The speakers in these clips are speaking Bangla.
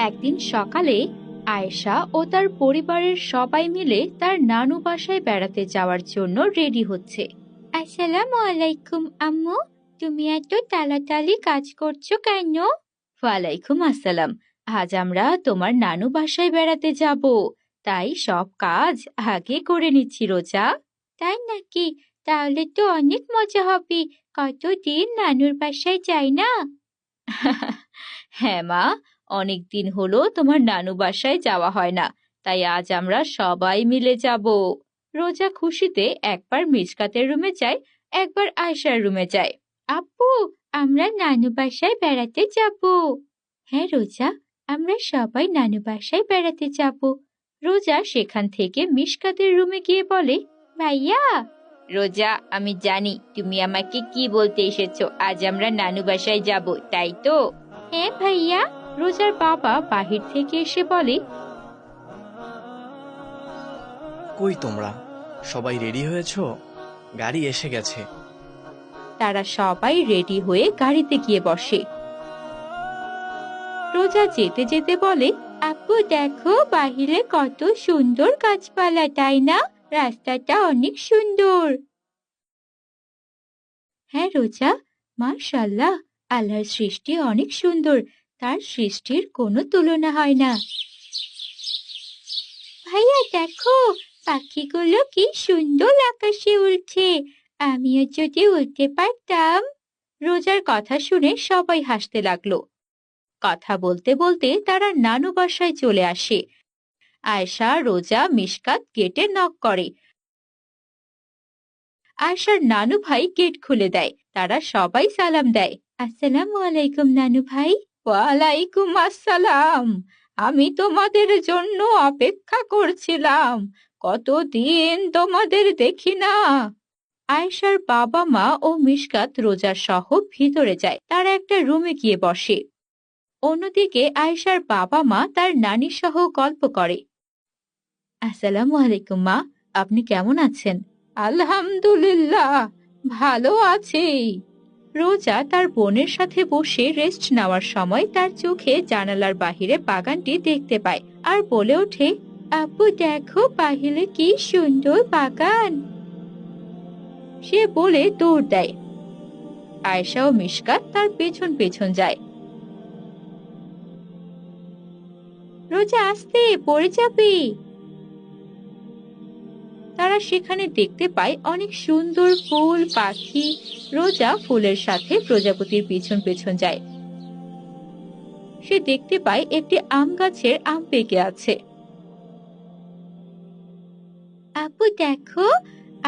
একদিন সকালে আয়েশা ও তার পরিবারের সবাই মিলে তার নানু বাসায় বেড়াতে যাওয়ার জন্য রেডি হচ্ছে। আসসালামু আলাইকুম আম্মু, তুমি এত তাড়াতাড়ি কাজ করছো কেন? ওয়ালাইকুম আসসালাম। আজ আমরা তোমার নানু বাসায় বেড়াতে যাব, তাই সব কাজ আগে করে নিচ্ছি রোজা। তাই নাকি? তাহলে তো অনেক মজা হবে। কতদিন নানুর বাসায় যাই না। হ্যাঁ মা, অনেক দিন হলো তোমার নানু বাসায় যাওয়া হয় না, তাই আজ আমরা সবাই মিলে যাব। রোজা খুশিতে একবার মিশকাতের রুমে যায়, একবার আয়শার রুমে যায়। আপু, আমরা নানু বাসায় বেড়াতে যাব। হ্যাঁ রোজা, আমরা সবাই নানু বাসায় বেড়াতে যাব। রোজা সেখান থেকে মিশকাতের রুমে গিয়ে বলে, ভাইয়া। রোজা, আমি জানি তুমি আমাকে কি বলতে এসেছো। আজ আমরা নানু বাসায় যাব, তাই তো? হ্যাঁ ভাইয়া। রোজার বাবা বাহির থেকে এসে বলে, কই তোমরা সবাই রেডি হয়েছো? গাড়ি এসে গেছে। তারা সবাই রেডি হয়ে গাড়িতে গিয়ে বসে। রোজা যেতে যেতে বলে, আপু দেখো বাহিরে কত সুন্দর গাছপালা, তাই না? রাস্তাটা অনেক সুন্দর। হ্যাঁ রোজা, মাশাআল্লাহ, আল্লাহর সৃষ্টি অনেক সুন্দর। তার সৃষ্টির কোনো তুলনা হয় না। ভাইয়া দেখো, পাখিগুলো কি সুন্দর আকাশে উড়ছে। আমিও যদি উড়তে পারতাম। রোজার কথা শুনে সবাই হাসতে লাগলো। কথা বলতে বলতে তারা নানু বাসায় চলে আসে। আয়েশা, রোজা, মিশকাত গেটে নক করে। আয়েশার নানু ভাই গেট খুলে দেয়। তারা সবাই সালাম দেয়। আসসালামু আলাইকুম নানু ভাই। ওয়ালাইকুম আসসালাম। আমি তোমাদের জন্য অপেক্ষা করছিলাম, কতদিন তোমাদের দেখি না। আয়েশার বাবা মা ও মিশকাত রোজা সহ ভিতরে যায়। তারা একটা রুমে গিয়ে বসে। অন্যদিকে আয়েশার বাবা মা তার নানি সহ গল্প করে। আসসালামু আলাইকুম মা, আপনি কেমন আছেন? আলহামদুলিল্লাহ, ভালো আছি। রোজা তার বোনের সাথে বসে রেস্ট নেওয়ার সময় তার চোখে জানালার বাহিরে বাগানটি দেখতে পায় আর বলে ওঠে, আপু দেখো বাহিরে কি সুন্দর বাগান। সে বলে দৌড় দেয়। আয়েশা ও মিশকাত তার পেছন পেছন যায়। রোজা আস্তে, পড়ে যাবে। তারা সেখানে দেখতে পায় অনেক সুন্দর ফুল, পাখি। রোজা ফুলের সাথে প্রজাপতির পিছন পেছন যায়। সে দেখতে পায় একটি আম গাছের আম পেকে আছে। আপু দেখো,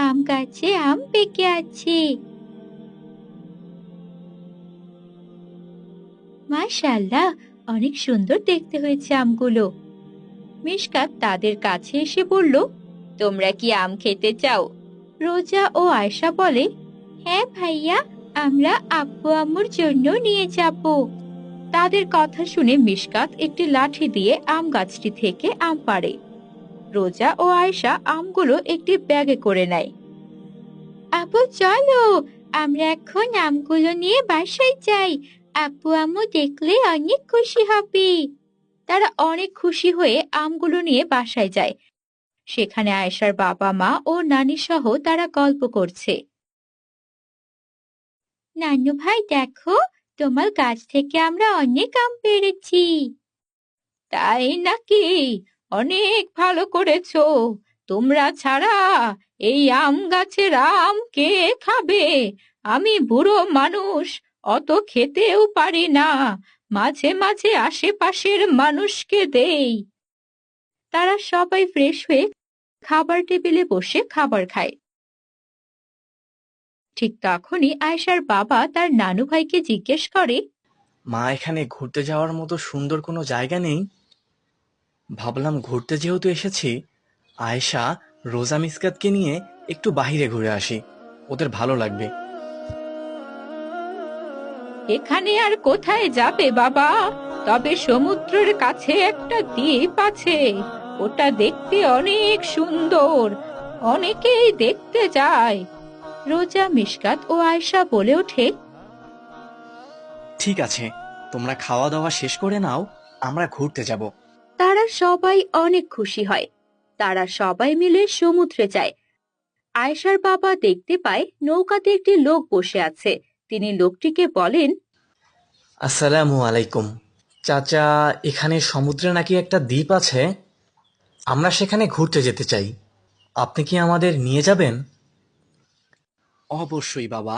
আম গাছে আম পেকে আছে। মাশাআল্লাহ, অনেক সুন্দর দেখতে হয়েছে আমগুলো। মিশকাত তাদের কাছে এসে বলল, তোমরা কি আম খেতে চাও? রোজা ও আয়শা বলে, হ্যাঁ ভাইয়া, আমরা আব্বু আম্মুর জন্য নিয়ে যাব। তাদের কথা শুনে মিশকাত একটি লাঠি দিয়ে আম গাছটি থেকে আম পাড়ে। রোজা ও আয়শা আমগুলো একটি ব্যাগে করে নেয়। আপু চলো, আমরা এখন আমগুলো নিয়ে বাসায় যাই। আব্বু আম্মু দেখলে অনেক খুশি হবে। তারা অনেক খুশি হয়ে আমগুলো নিয়ে বাসায় যায়। সেখানে আয়েশার বাবা মা ও নানি সহ তারা গল্প করছে। নানু ভাই দেখো, তোমার গাছ থেকে আমরা অনেক আম পেড়েছি। তাই নাকি? অনেক ভালো করেছো। তোমরা ছাড়া এই আম গাছের আম কে খাবে? আমি বুড়ো মানুষ, অত খেতেও পারি না। মাঝে মাঝে আশেপাশের মানুষকে দেই। তারা সবাই ফ্রেশ হয়ে খাবার টেবিলে বসে খাবার খায়। ঠিক তখনই আয়েশার বাবা তার নানু ভাইকে জিজ্ঞেস করে, মা, এখানে ঘুরতে যাওয়ার মতো সুন্দর কোনো জায়গা নেই? ভাবলাম ঘুরতে যেহেতু এসেছি, আয়েশা, রোজা, মিসকাতকে নিয়ে একটু বাইরে ঘুরে আসি, ওদের ভালো লাগবে। এখানে আর কোথায় যাবে বাবা? তবে সমুদ্রের কাছে একটা দ্বীপ আছে, ওটা দেখতে অনেক সুন্দর, অনেকেই দেখতে যায়। রোজা, মিশকাত ও আয়েশা বলে ওঠে, ঠিক আছে, তোমরা খাওয়া দাওয়া শেষ করে নাও, আমরা ঘুরতে যাব। তারা সবাই অনেক খুশি হয়। তারা সবাই মিলে সমুদ্রে যায়। আয়েশার বাবা দেখতে পায় নৌকাতে একটি লোক বসে আছে। তিনি লোকটিকে বলেন, আসসালামু আলাইকুম। চাচা, এখানে সমুদ্রে নাকি একটা দ্বীপ আছে, আমরা সেখানে ঘুরতে যেতে চাই। আপনি কি আমাদের নিয়ে যাবেন? অবশ্যই বাবা,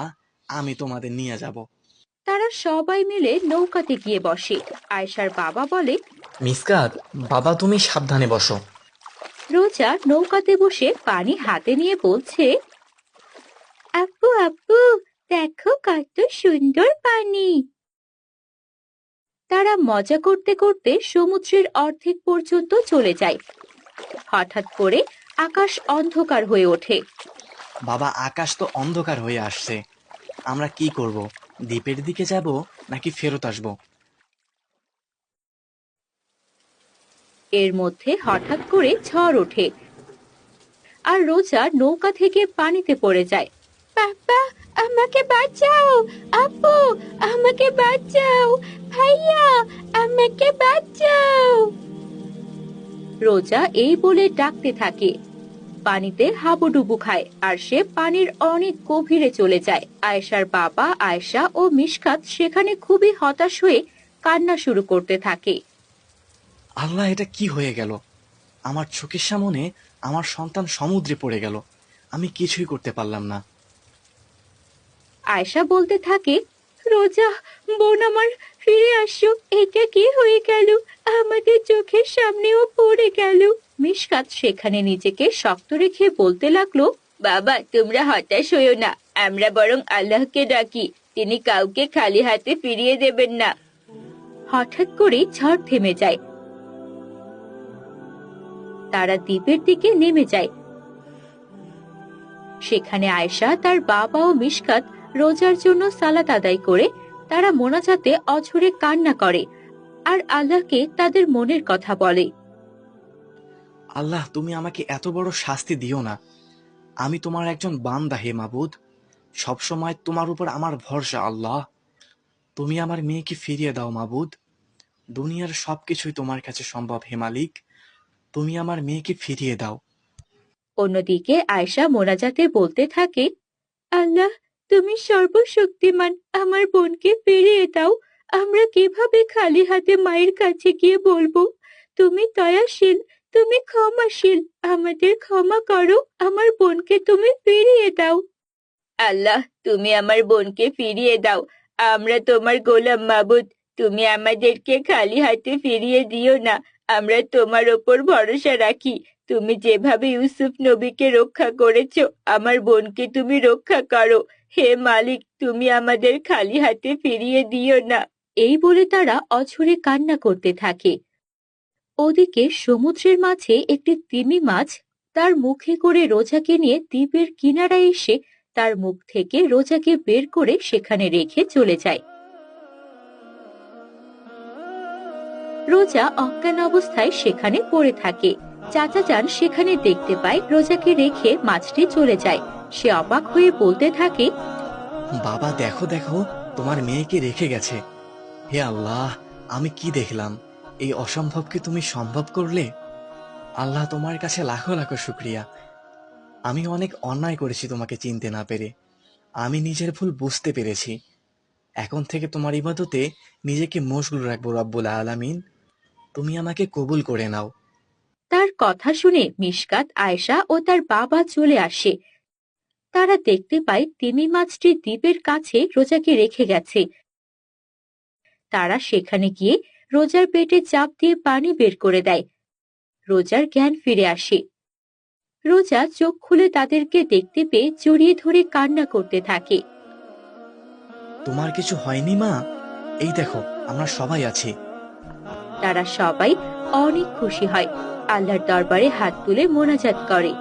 আমি তোমাদের নিয়ে যাব। তারা সবাই মিলে নৌকাতে গিয়ে বসে। আয়েশার বাবা বলে, মিসকাত, বাবা তুমি সাবধানে বসো। রোজা নৌকাতে বসে পানি হাতে নিয়ে বলছে, আপু আপু, দেখো কত সুন্দর পানি। তারা মজা করতে করতে সমুদ্রের অর্ধেক পর্যন্ত চলে যায়। হঠাৎ করে আকাশ অন্ধকার হয়ে ওঠে। বাবা, আকাশ তো অন্ধকার হয়ে আসছে, আমরা কি করব? দ্বীপের দিকে যাব নাকি ফেরত আসব? এর মধ্যে হঠাৎ করে ঝড় ওঠে আর রোজা নৌকা থেকে পানিতে পড়ে যায়। বাবা, আমাকে বাঁচাও! আপু, আমাকে বাঁচাও! ভাইয়া, আমাকে বাঁচাও! রোজা এই বলে ডাকতে থাকে। পানিতে হাবুডুবু খায় আর সে পানির অনেক গভীরে চলে যায়। আয়েশার বাবা, আয়েশা ও মিশকাত সেখানে খুবই হতাশ হয়ে কান্না শুরু করতে থাকে। আল্লাহ, এটা কি হয়ে গেল? আমার চোখের সামনে আমার সন্তান সমুদ্রে পড়ে গেল, আমি কিছুই করতে পারলাম না। আয়েশা বলতে থাকে, রোজা বোন আমার, ফিরে আসো, এটা কি হয়ে গেল? আমাদের চোখের সামনেও পড়ে গেল। মিশকাত সেখানে নিজেকে শক্ত রেখে বলতে লাগলো, বাবা তোমরা হতাশ হইও না, আমরা বরং আল্লাহকে ডাকি, তিনি কাউকে খালি হাতে ফিরিয়ে দেবেন না। হঠাৎ করে ঝড় থেমে যায়। তারা দ্বীপের দিকে নেমে যায়। সেখানে আয়েশা, তার বাবা ও মিশকাত রোজার জন্য সালাত আদায় করে তারা মোনাজাতে অঝরে কান্না করে আর আল্লাহকে তাদের মনের কথা বলে। আল্লাহ, তুমি আমাকে এত বড় শাস্তি দিও না, আমি তোমার একজন বান্দা হে মাবুদ, সবসময় তোমার উপর আমার ভরসা। আল্লাহ, তুমি আমার মেয়েকে ফিরিয়ে দাও মাবুদ, দুনিয়ার সবকিছুই তোমার কাছে সম্ভব হে মালিক, তুমি আমার মেয়েকে ফিরিয়ে দাও। অন্যদিকে আয়েশা মোনাজাতে বলতে থাকে, আল্লাহ তুমি সর্বশক্তিমান, আমার বোনকে ফিরিয়ে দাও। আমরা কিভাবে খালি হাতে মায়ের কাছে গিয়ে বলবো? তুমি দয়াশীল, তুমি ক্ষমাশীল, আমাদের ক্ষমা করো, আমার বোনকে তুমি ফিরিয়ে দাও। আল্লাহ তুমি আমার বোনকে ফিরিয়ে দাও, আমরা তোমার গোলাম মাবুদ, তুমি আমাদেরকে খালি হাতে ফিরিয়ে দিও না, আমরা তোমার ওপর ভরসা রাখি। তুমি যেভাবে ইউসুফ নবীকে রক্ষা করেছো, আমার বোনকে তুমি রক্ষা করো। হে মালিক, তুমি আমাদের খালি হাতে ফিরিয়ে দিও না। এই বলে তারা অঝরে কান্না করতে থাকে। ওদিকে সমুদ্রের মাঝে একটি তিমি মাছ তার মুখে করে রোজাকে নিয়ে দ্বীপের কিনারায় এসে তার মুখ থেকে রোজাকে বের করে সেখানে রেখে চলে যায়। রোজা অজ্ঞান অবস্থায় সেখানে পড়ে থাকে। চাচা যান সেখানে দেখতে পায় রোজাকে রেখে মাছটি চলে যায়। সে অবাক হয়ে বলতে থাকে, বাবা দেখো দেখো, তোমার মেয়েকে রেখে গেছে। হে আল্লাহ, আমি কি দেখলাম? এই অসম্ভবকে তুমি সম্ভব করলে। আল্লাহ, তোমার কাছে লাখো লাখো শুক্রিয়া। আমি অনেক অন্যায় করেছি তোমাকে চিনতে না পেরে, আমি নিজের ভুল বুঝতে পেরেছি। এখন থেকে তোমার ইবাদতে নিজেকে মশগুল রাখবো রব্বুল আলামিন, তুমি আমাকে কবুল করে নাও। তার কথা শুনে মিশকাত, আয়েশা ও তার বাবা চলে আসে। তারা দেখতে পায় তিমি মাছটি দ্বীপের কাছে রোজাকে রেখে গেছে। তারা সেখানে গিয়ে রোজার পেটে চাপ দিয়ে পানি বের করে দেয়। রোজার জ্ঞান ফিরে আসে। রোজা চোখ খুলে তাদেরকে দেখতে পেয়ে জড়িয়ে ধরে কান্না করতে থাকে। তোমার কিছু হয়নি মা? এই দেখো, আমরা সবাই আছি। তারা সবাই অনেক খুশি হয়, আল্লাহর দরবারে হাত তুলে মোনাজাত করে।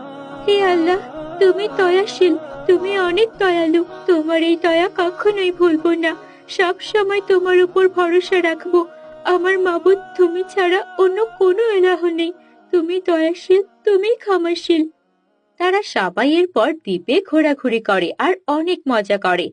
হে আল্লাহ, তুমি দয়াশীল, তুমি অনেক দয়ালু, তোমার এই দয়া কখনোই ভুলবো না, সব সময় তোমার উপর ভরসা রাখবো। আমার মাবুদ, তুমি ছাড়া অন্য কোনো ইলাহ নেই, তুমি দয়াশীল, তুমি ক্ষমাশীল। তারা সবাই এরপর দ্বীপে ঘোরাঘুরি করে আর অনেক মজা করে।